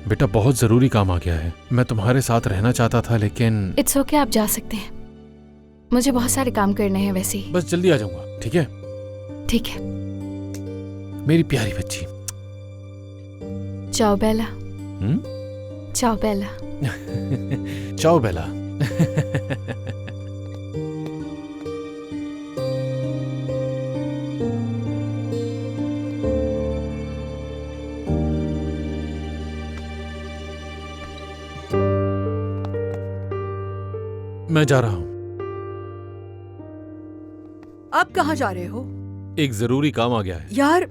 बेटा बहुत जरूरी काम आ गया है। मैं तुम्हारे साथ रहना चाहता था लेकिन। इट्स ओके, आप जा सकते हैं। मुझे बहुत सारे काम करने हैं वैसे ही। बस जल्दी आ जाऊंगा, ठीक है? ठीक है। मेरी प्यारी बच्ची। चाओ बेला। हम्म? चाओ बेला। चाओ बेला। मैं जा रहा हूं। आप कहाँ जा रहे हो? एक जरूरी काम आ गया है। यार,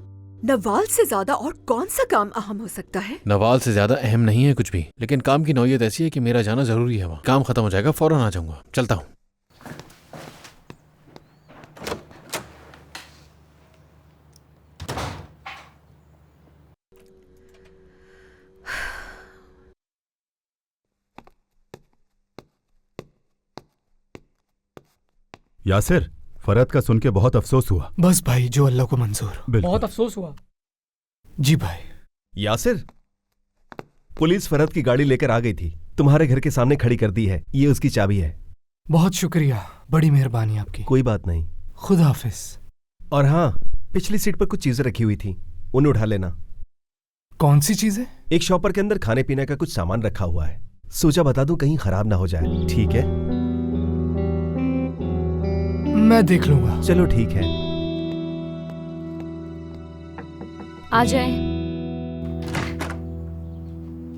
नवाल से ज्यादा और कौन सा काम अहम हो सकता है? नवाल से ज्यादा अहम नहीं है कुछ भी, लेकिन काम की नौयत ऐसी है कि मेरा जाना जरूरी है। वहाँ काम खत्म हो जाएगा, फौरन आ जाऊंगा। चलता हूँ। यासिर, फरहत का सुन के बहुत अफसोस हुआ। बस भाई, जो अल्लाह को मंजूर। बहुत अफसोस हुआ। जी भाई। यासिर, पुलिस फरहत की गाड़ी लेकर आ गई थी, तुम्हारे घर के सामने खड़ी कर दी है। ये उसकी चाबी है। बहुत शुक्रिया, बड़ी मेहरबानी आपकी। कोई बात नहीं। खुदा हाफिज। और हाँ, पिछली सीट पर कुछ चीजें रखी हुई थी, उन्हें उठा लेना। कौन सी चीजें? एक शॉपर के अंदर खाने पीने का कुछ सामान रखा हुआ है। सोचा बता दूं, कहीं खराब ना हो जाए। ठीक है? मैं देख लूंगा। चलो ठीक है। आ जाए।